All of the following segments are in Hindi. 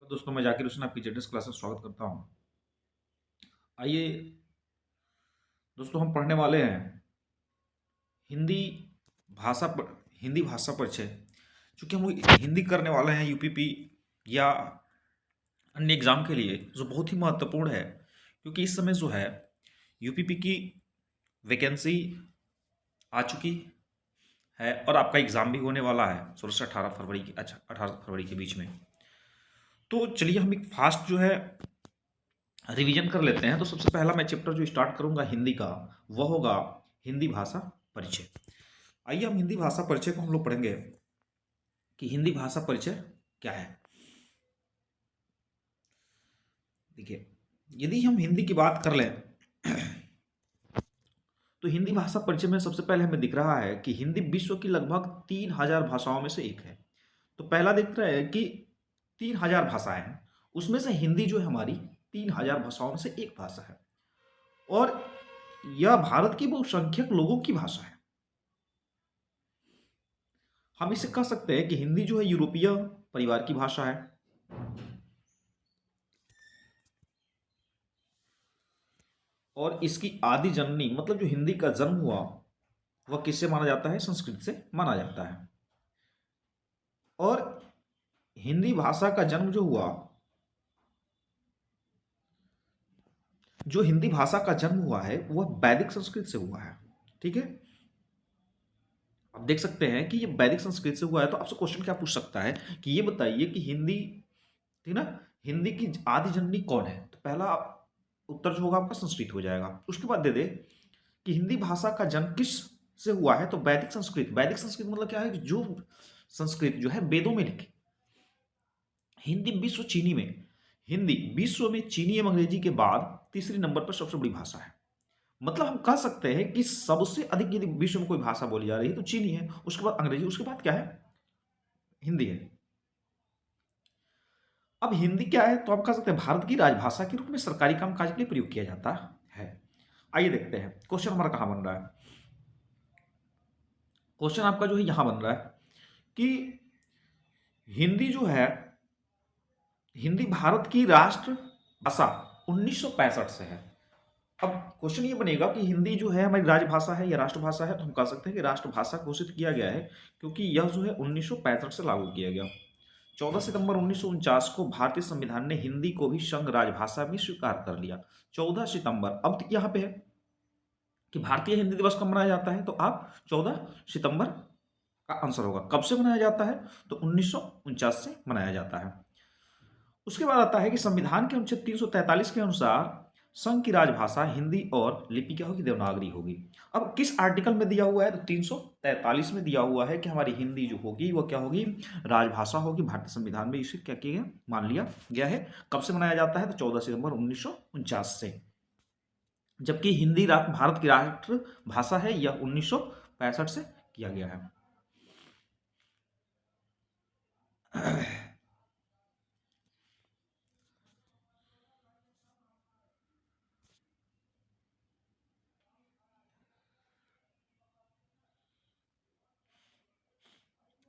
दोस्तों, मैं जाकिर हुसैन आपकी जेडएस क्लास में स्वागत करता हूँ। आइए दोस्तों, हम पढ़ने वाले हैं हिंदी भाषा पर, हिंदी भाषा परिचय। चूँकि हम हिंदी करने वाले हैं यूपीपी या अन्य एग्ज़ाम के लिए, जो बहुत ही महत्वपूर्ण है, क्योंकि इस समय जो है यूपीपी की वैकेंसी आ चुकी है और आपका एग्ज़ाम भी होने वाला है 16 से 18 फरवरी की, अच्छा 18 फरवरी के बीच में। तो चलिए हम एक फास्ट जो है रिवीजन कर लेते हैं। तो सबसे पहला मैं चैप्टर जो स्टार्ट करूंगा हिंदी का, वह होगा हिंदी भाषा परिचय। आइए हम हिंदी भाषा परिचय को हम लोग पढ़ेंगे कि हिंदी भाषा परिचय क्या है। देखिए, यदि हम हिंदी की बात कर लें तो हिंदी भाषा परिचय में सबसे पहले हमें दिख रहा है कि हिंदी विश्व की लगभग 3000 भाषाओं में से एक है। तो पहला दिख रहा है कि 3000 भाषाएं हैं, उसमें से हिंदी जो है हमारी 3000 भाषाओं में से एक भाषा है और यह भारत की बहुसंख्यक लोगों की भाषा है। हम इसे कह सकते हैं कि हिंदी जो है यूरोपीय परिवार की भाषा है और इसकी आदि जननी मतलब जो हिंदी का जन्म हुआ वह किससे माना जाता है? संस्कृत से माना जाता है। और हिंदी भाषा का जन्म जो हुआ, जो हिंदी भाषा का जन्म हुआ है वह वैदिक संस्कृत से हुआ है। ठीक है, आप देख सकते हैं कि ये वैदिक संस्कृत से हुआ है। तो आपसे क्वेश्चन क्या पूछ सकता है कि ये बताइए कि हिंदी, ठीक ना, हिंदी की आदि जननी कौन है? तो पहला उत्तर जो होगा आपका संस्कृत हो जाएगा। उसके बाद दे दे कि हिंदी भाषा का जन्म किस से हुआ है? तो वैदिक संस्कृत। वैदिक संस्कृत मतलब क्या है कि जो संस्कृत जो है वेदों में लिखी। हिंदी विश्व चीनी में, हिंदी विश्व में चीनी एवं अंग्रेजी के बाद तीसरी नंबर पर सबसे बड़ी भाषा है। मतलब हम कह सकते हैं कि सबसे अधिक यदि विश्व में कोई भाषा बोली जा रही है तो चीनी है, उसके बाद अंग्रेजी, उसके बाद क्या है? हिंदी है। अब हिंदी क्या है? तो आप कह सकते हैं भारत की राजभाषा के रूप में सरकारी कामकाज के लिए प्रयोग किया जाता है। आइए देखते हैं क्वेश्चन हमारा कहां बन रहा है। क्वेश्चन आपका जो है यहां बन रहा है कि हिंदी जो है, हिंदी भारत की राष्ट्र भाषा 1965 से है। अब क्वेश्चन ये बनेगा कि हिंदी जो है हमारी राजभाषा है या राष्ट्रभाषा है? तो हम कह सकते हैं कि राष्ट्रभाषा घोषित किया गया है क्योंकि यह जो है 1965 से लागू किया गया। 14 सितंबर 1949 को भारतीय संविधान ने हिंदी को भी संघ राजभाषा में स्वीकार कर लिया। 14 सितंबर। अब यहाँ पे है कि भारतीय हिंदी दिवस कब मनाया जाता है? तो आप 14 सितंबर का आंसर होगा। कब से मनाया जाता है? तो 1949 से मनाया जाता है। उसके बाद आता है कि संविधान के अनुच्छेद 343 के अनुसार संघ की राजभाषा हिंदी और लिपि क्या होगी? देवनागरी होगी। अब किस आर्टिकल में दिया हुआ है? तो 343 में दिया हुआ है कि हमारी हिंदी जो होगी वह क्या होगी? राजभाषा होगी। भारतीय संविधान में इसे क्या किया गया? मान लिया गया है। कब से मनाया जाता है? तो 14 सितंबर 1949 से। जबकि हिंदी भारत की राष्ट्र भाषा है, यह 1965 से किया गया है।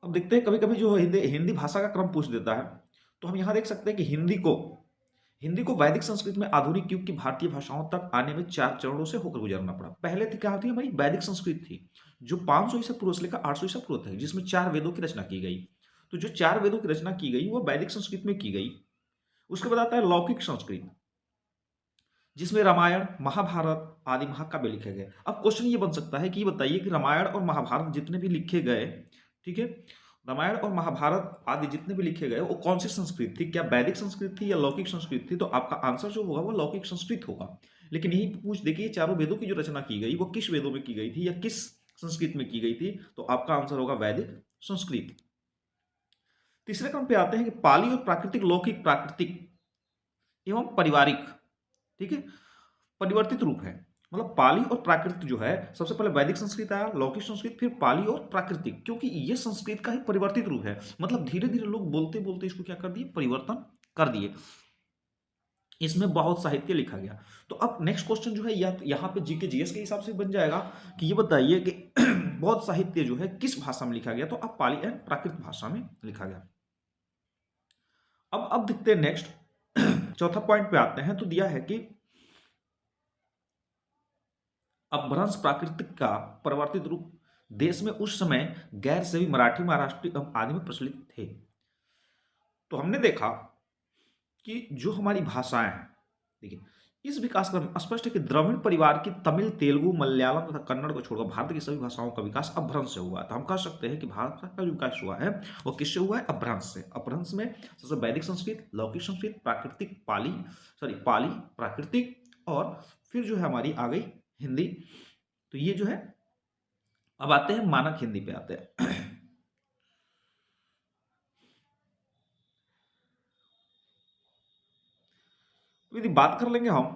अब देखते हैं, कभी कभी जो हिंदी हिंदी भाषा का क्रम पूछ देता है। तो हम यहाँ देख सकते हैं कि हिंदी को वैदिक संस्कृत में आधुनिक युग की भारतीय भाषाओं तक आने में 4 चरणों से होकर गुजरना पड़ा। पहले थी क्या थी? हमारी वैदिक संस्कृत थी, जो 500 ईसा पूर्व से लेकर 800 ईसा पूर्व तक, जिसमें 4 वेदों की रचना की गई। तो जो 4 वेदों की रचना की गई वो वैदिक संस्कृत में की गई। उसके बाद आता है लौकिक संस्कृत, जिसमें रामायण, महाभारत आदि महाकाव्य लिखे गए। अब क्वेश्चन ये बन सकता है कि ये बताइए कि रामायण और महाभारत जितने भी लिखे गए, ठीक है, रामायण और महाभारत आदि जितने भी लिखे गए वो कौन सी संस्कृत थी? क्या वैदिक संस्कृत थी या लौकिक संस्कृत थी? तो आपका आंसर जो होगा वो लौकिक संस्कृत होगा। लेकिन यही पूछ देखिए, चारों वेदों की जो रचना की गई वो किस वेदों में की गई थी या किस संस्कृत में की गई थी? तो आपका आंसर होगा वैदिक संस्कृत। तीसरे क्रम पे आते हैं कि पाली और प्राकृतिक, लौकिक प्राकृतिक एवं पारिवारिक, ठीक है, परिवर्तित रूप है। मतलब पाली और प्राकृत जो है, सबसे पहले वैदिक संस्कृत आया, लौकिक संस्कृत, फिर पाली और प्राकृतिक, क्योंकि ये संस्कृत का ही परिवर्तित रूप है। मतलब धीरे धीरे लोग बोलते बोलते इसको क्या कर दिए? परिवर्तन कर दिए। इसमें बहुत साहित्य लिखा गया। तो अब नेक्स्ट क्वेश्चन जो है यहाँ पे जीके जीएस के हिसाब से बन जाएगा कि ये बताइए कि बहुत साहित्य जो है किस भाषा में लिखा गया? तो अब पाली एंड प्राकृत भाषा में लिखा गया। अब देखते हैं नेक्स्ट चौथा पॉइंट पे आते हैं। तो दिया है कि अपभ्रंश प्राकृतिक का परिवर्तित रूप देश में उस समय गैर सभी मराठी, महाराष्ट्री आदि में प्रचलित थे। तो हमने देखा कि जो हमारी भाषाएं हैं, देखिए, इस विकास क्रम में स्पष्ट है कि द्रविड़ परिवार की तमिल, तेलुगु, मलयालम तथा कन्नड़ को छोड़कर भारत की सभी भाषाओं का विकास अपभ्रंश से हुआ। तो हम कह सकते हैं कि भारत का जो विकास हुआ है वो किससे हुआ है? अपभ्रंश से। अपभ्रंश में सबसे वैदिक संस्कृत, लौकिक संस्कृत, प्राकृतिक पाली, पाली, प्राकृतिक, और फिर जो है हमारी आ गई हिंदी। तो ये जो है, अब आते हैं मानक हिंदी पे आते हैं। यदि बात कर लेंगे हम,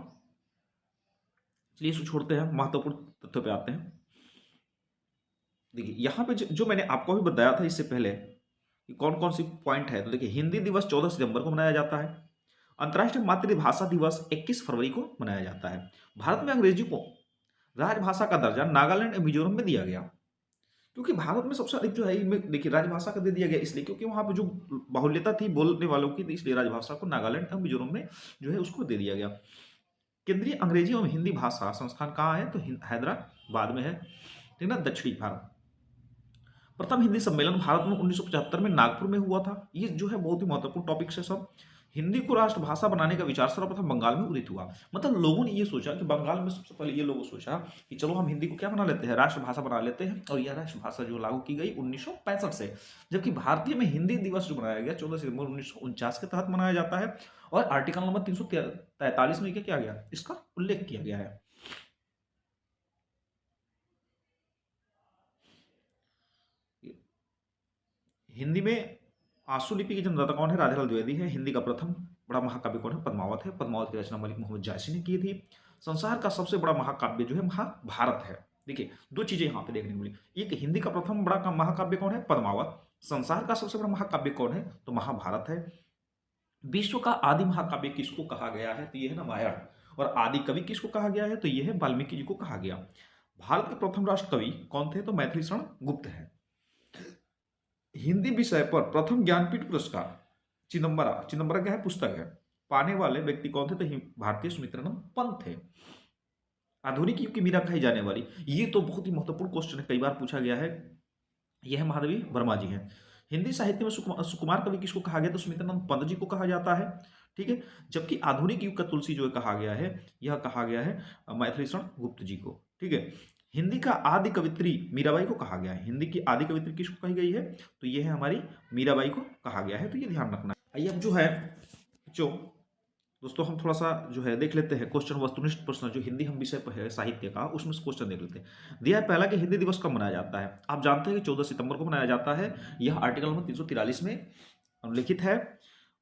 चलिए इसको छोड़ते हैं, महत्वपूर्ण तथ्यों पे आते हैं। देखिए यहाँ पे जो मैंने आपको भी बताया था इससे पहले कि कौन कौन सी पॉइंट है। तो देखिए, हिंदी दिवस 14 सितंबर को मनाया जाता है। अंतर्राष्ट्रीय मातृभाषा दिवस 21 फरवरी को मनाया जाता है। भारत में अंग्रेजी को राजभाषा का दर्जा नागालैंड और मिजोरम में दिया गया, क्योंकि भारत में सबसे अधिक जो है इनमें देखिए राजभाषा का दे दिया गया, इसलिए क्योंकि वहां पे जो बाहुल्यता थी बोलने वालों की, तो इसलिए राजभाषा को नागालैंड और मिजोरम में जो है उसको दे दिया गया। केंद्रीय अंग्रेजी एवं हिंदी भाषा संस्थान कहाँ है? तो हैदराबाद में है, ठीक ना, दक्षिणी भारत। प्रथम हिंदी सम्मेलन भारत में 1975 में नागपुर में हुआ था। ये जो है बहुत ही महत्वपूर्ण टॉपिक है सब। हिंदी को राष्ट्रभाषा बनाने का विचार सर्वप्रथम बंगाल में उदित हुआ। मतलब लोगों ने ये सोचा कि बंगाल में सबसे पहले ये लोगों सोचा कि चलो हम हिंदी को क्या बना लेते हैं, राष्ट्रभाषा बना लेते हैं, और यह राष्ट्रभाषा जो लागू की गई 1965 से। जबकि भारतीय में हिंदी दिवस जो मनाया गया 14 सितंबर 1949 के तहत मनाया जाता है, और आर्टिकल नंबर 343 में क्या किया गया, इसका उल्लेख किया गया है। हिंदी में आंसू लिपि की जन्मदाता कौन है? राधालाल द्विवेदी है। हिंदी का प्रथम बड़ा महाकाव्य कौन है? पद्मावत है। पद्मावत की रचना मलिक मोहम्मद जायसी ने की थी। संसार का सबसे बड़ा महाकाव्य जो है महाभारत है। देखिए, दो चीजें यहाँ पे देखने को मिली, एक हिंदी का प्रथम बड़ा महाकाव्य कौन है? पद्मावत। संसार का सबसे बड़ा महाकाव्य कौन है? तो महाभारत है। विश्व का आदि महाकाव्य किसको कहा गया है? तो यह है रामायण। और आदि कवि किसको कहा गया है? तो यह है वाल्मीकि जी को कहा गया। भारत के प्रथम राष्ट्र कवि कौन थे? तो मैथिली शरण गुप्त है। हिंदी विषय पर प्रथम ज्ञानपीठ पुरस्कार चिदम्बरा, चिदम्बरा क्या है? पुस्तक है, पाने वाले व्यक्ति कौन थे? तो भारतीय सुमित्रानंद पंत थे। आधुनिक युग की मीरा कही जाने वाली, ये तो बहुत ही महत्वपूर्ण क्वेश्चन है, कई बार पूछा गया है। यह है महादेवी वर्मा जी हैं। हिंदी साहित्य में सुकुमार कवि किसको कहा गया? तो सुमित्रानंद पंत जी को कहा जाता है, ठीक है। जबकि आधुनिक युग का तुलसी जो कहा गया है, यह कहा गया है मैथिली शरण गुप्त जी को, ठीक है। हिंदी का आदि कवित्री मीराबाई को कहा गया है। हिंदी की आदि कवित्री किसको कही गई है? तो यह है हमारी मीराबाई को कहा गया है। तो ये ध्यान रखना है। आइए अब जो है जो दोस्तों हम थोड़ा सा जो है देख लेते हैं क्वेश्चन, वस्तुनिष्ठ प्रश्न जो हिंदी हम विषय पर है साहित्य का, उसमें से क्वेश्चन देख लेते हैं। दिया है पहला कि हिंदी दिवस कब मनाया जाता है? आप जानते हैं कि 14 सितंबर को मनाया जाता है। यह आर्टिकल नंबर 343 में उल्लिखित है,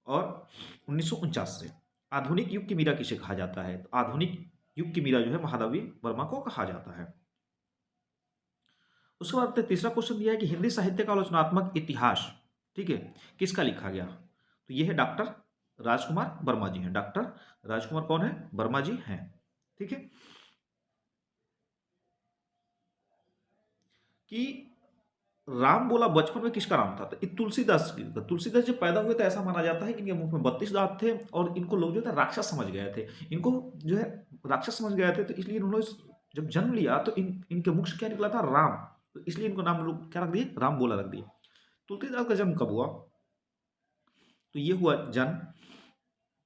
और 1949 से। आधुनिक युग की मीरा किसे कहा जाता है? तो आधुनिक युग की मीरा जो है महादेवी वर्मा को कहा जाता है। उसके बाद तीसरा क्वेश्चन दिया है कि हिंदी साहित्य का आलोचनात्मक इतिहास, ठीक है, किसका लिखा गया? तो यह है डॉक्टर राजकुमार वर्मा जी हैं। डॉक्टर राजकुमार कौन है? वर्मा जी हैं, ठीक है। कि राम बोला बचपन में किसका नाम था? तो तुलसीदास जी का। तुलसीदास जब पैदा हुए तो ऐसा माना जाता है कि इनके मुंह में 32 दांत थे, और इनको लोग जो है राक्षस समझ गए थे। इनको जो है राक्षस समझ गए थे, तो इसलिए इन्होंने जब जन्म लिया तो इनके मुख से क्या निकला था? राम। तो इसलिए इनको नाम लोग क्या रख दिए? राम बोला रख दिए। तुलसीदास का जन्म कब हुआ? तो ये हुआ जन्म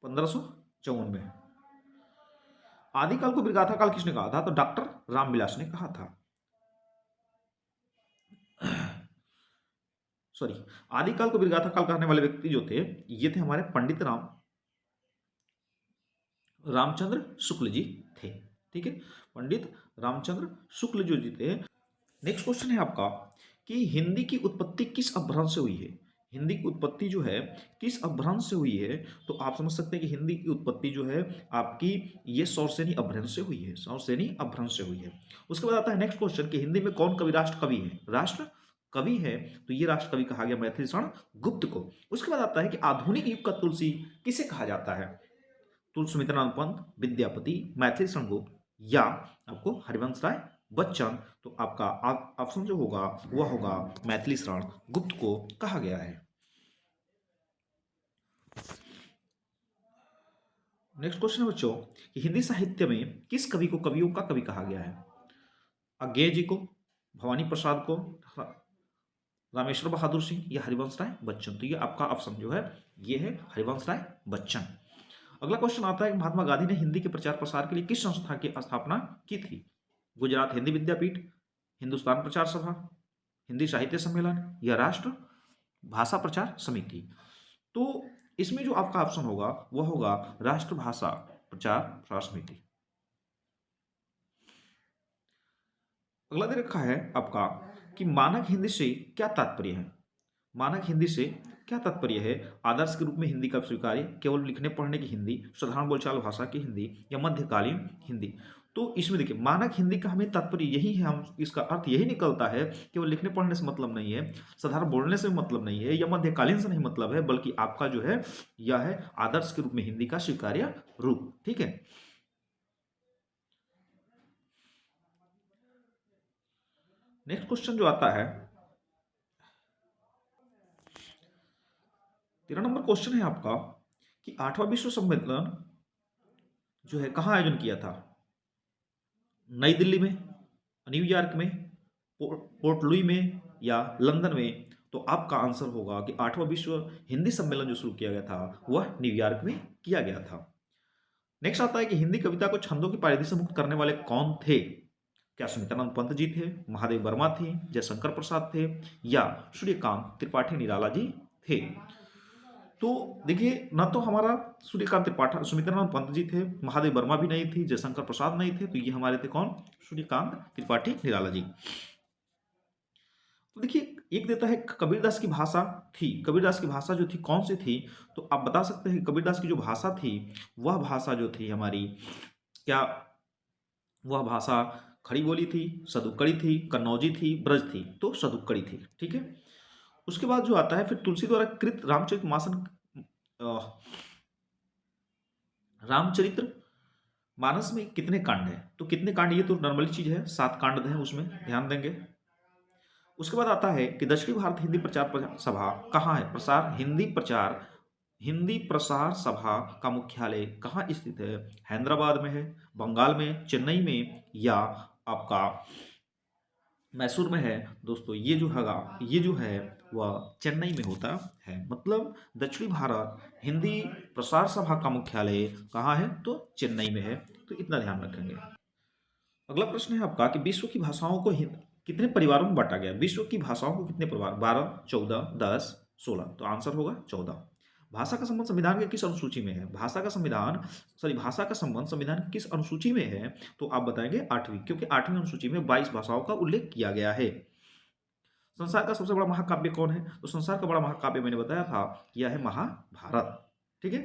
1554 में। आदिकाल को विगाथा काल किसने कहा था? तो डॉक्टर रामविलास ने कहा था। सॉरी, आदिकाल को विगाथा काल कहने वाले व्यक्ति जो थे, ये थे हमारे पंडित रामचंद्र शुक्ल जी थे, ठीक है। पंडित रामचंद्र शुक्ल जो जी थे। नेक्स्ट क्वेश्चन है आपका कि हिंदी की उत्पत्ति किस अपभ्रंश से हुई है? हिंदी की उत्पत्ति जो है किस अपभ्रंश से हुई है? तो आप समझ सकते हैं कि हिंदी की उत्पत्ति जो है आपकी ये सौरसेनी अपभ्रंश से हुई है। सौरसेनी अपभ्रंश से हुई है। उसके बाद आता है नेक्स्ट क्वेश्चन कि हिंदी में कौन कवि राष्ट्र कवि है? राष्ट्र कवि है, तो ये राष्ट्र कवि कहा गया मैथिली शरण गुप्त को। उसके बाद आता है कि आधुनिक युग का तुलसी किसे कहा जाता है? तुलसी सुमित्रानंद पंत, विद्यापति, मैथिली शरण गुप्त, या आपको हरिवंश राय बच्चन। तो आपका ऑप्शन जो होगा वह होगा मैथिली शरण गुप्त को कहा गया है। नेक्स्ट क्वेश्चन है बच्चों कि हिंदी साहित्य में किस कवि को कवियों का कवि कहा गया है? अज्ञेय जी को, भवानी प्रसाद को, रामेश्वर बहादुर सिंह या हरिवंश राय बच्चन। तो ये आपका ऑप्शन जो है ये है हरिवंश राय बच्चन। अगला क्वेश्चन आता है कि महात्मा गांधी ने हिंदी के प्रचार प्रसार के लिए किस संस्था की स्थापना की थी? गुजरात हिंदी विद्यापीठ, हिंदुस्तान प्रचार सभा, हिंदी साहित्य सम्मेलन या राष्ट्र भाषा प्रचार समिति। तो इसमें जो आपका ऑप्शन होगा वह होगा राष्ट्रभाषा प्रचार प्रसार समिति। अगला दे रखा है आपका कि मानक हिंदी से क्या तात्पर्य है? मानक हिंदी से क्या तात्पर्य है? आदर्श के रूप में हिंदी का स्वीकार्य, केवल लिखने पढ़ने की हिंदी, साधारण बोलचाल भाषा की हिंदी या मध्यकालीन हिंदी। तो इसमें देखिए मानक हिंदी का हमें तात्पर्य यही है, हम इसका अर्थ यही निकलता है केवल लिखने पढ़ने से मतलब नहीं है, साधारण बोलने से मतलब नहीं है या मध्यकालीन से नहीं मतलब है, बल्कि आपका जो है यह है आदर्श के रूप में हिंदी का स्वीकार्य रूप। ठीक है। नेक्स्ट क्वेश्चन जो आता है 13 नंबर क्वेश्चन है आपका कि 8वां विश्व सम्मेलन जो है कहाँ आयोजन किया था? नई दिल्ली में, न्यूयॉर्क में, पोर्ट लुई में या लंदन में। तो आपका आंसर होगा कि 8वां विश्व हिंदी सम्मेलन जो शुरू किया गया था वह न्यूयॉर्क में किया गया था। नेक्स्ट आता है कि हिंदी कविता को छंदों की परिधि से मुक्त करने वाले कौन थे? क्या सुमित्रानंद पंत जी थे, महादेव वर्मा थे, जयशंकर प्रसाद थे या सूर्यकांत त्रिपाठी निराला जी थे? तो देखिए ना तो हमारा सूर्यकांत त्रिपाठी सुमित्रानंद पंत जी थे, महादेव वर्मा भी नहीं थी, जयशंकर प्रसाद नहीं थे, तो ये हमारे थे कौन? सूर्यकांत त्रिपाठी निराला जी। तो देखिए एक देता है कबीरदास की भाषा थी, कबीरदास की भाषा जो थी कौन सी थी? तो आप बता सकते हैं कि कबीरदास की जो भाषा थी वह भाषा जो थी हमारी, क्या वह भाषा खड़ी बोली थी, सदुक्कड़ी थी, कन्नौजी थी, ब्रज थी? तो सदुक्कड़ी थी। ठीक है। उसके बाद जो आता है फिर तुलसी द्वारा कृत रामचरित्र मानस में कितने कांड हैं? तो कितने कांड, ये तो नॉर्मल चीज है, 7 कांड हैं उसमें, ध्यान देंगे। उसके बाद आता है कि दक्षिण भारत हिंदी सभा कहाँ है? हिंदी प्रसार सभा का मुख्यालय कहाँ स्थित है? हैदराबाद में है, बंगाल में, चेन्नई में या आपका मैसूर में है? दोस्तों ये जो हैगा ये जो है वह चेन्नई में होता है। मतलब दक्षिणी भारत हिंदी प्रसार सभा का मुख्यालय कहाँ है? तो चेन्नई में है। तो इतना ध्यान रखेंगे। अगला प्रश्न है आपका कि विश्व की भाषाओं को कितने परिवारों में बांटा गया? विश्व की भाषाओं को कितने परिवार? 12, 14, 10, 16। तो आंसर होगा 14। भाषा का संबंध संविधान के किस अनुसूची में है? भाषा का संबंध संविधान की किस अनुसूची में है? तो आप बताएंगे 8वीं, क्योंकि 8वीं अनुसूची में 22 भाषाओं का उल्लेख किया गया है। संसार का सबसे बड़ा महाकाव्य कौन है? तो संसार का बड़ा महाकाव्य मैंने बताया था यह है महाभारत। ठीक है।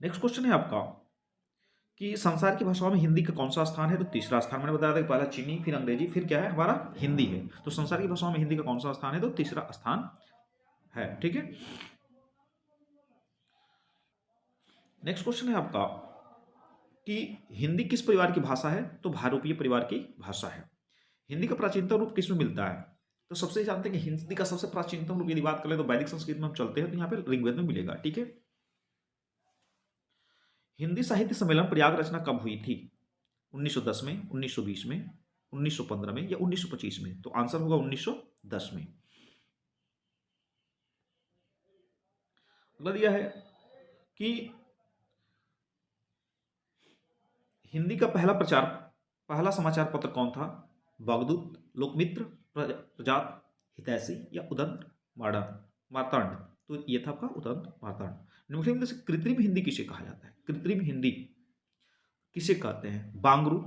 नेक्स्ट क्वेश्चन है आपका कि संसार की भाषाओं में हिंदी का कौन सा स्थान है? तो तीसरा स्थान। मैंने बताया था कि पहला चीनी, फिर अंग्रेजी, फिर क्या है हमारा हिंदी है। तो संसार की भाषाओं में हिंदी का कौन सा स्थान है? तो तीसरा स्थान है। ठीक है। नेक्स्ट क्वेश्चन है आपका कि हिंदी किस परिवार की भाषा है? तो भारूपीय परिवार की भाषा है। हिंदी का प्राचीनतम रूप किसमें मिलता है? तो सबसे जानते हैं कि हिंदी का सबसे प्राचीनतम रूप यदि बात करें तो वैदिक संस्कृत में हम चलते हैं तो यहाँ पे ऋग्वेद में मिलेगा। ठीक है। हिंदी साहित्य सम्मेलन प्रयाग रचना कब हुई थी? 1910 में, 1920 में, 1915 में या 1925 में? तो आंसर होगा 1910 में। अगला दिया है कि हिंदी का पहला समाचार पत्र कौन था? वाग्दूत, लोकमित्र, प्रजात, हितैषी या उदंत मार्तांड? तो ये था आपका उदंत मार्तांड। निम्नलिखित में से कृत्रिम हिंदी किसे कहा जाता है? कृत्रिम हिंदी किसे कहते हैं? बांगरू,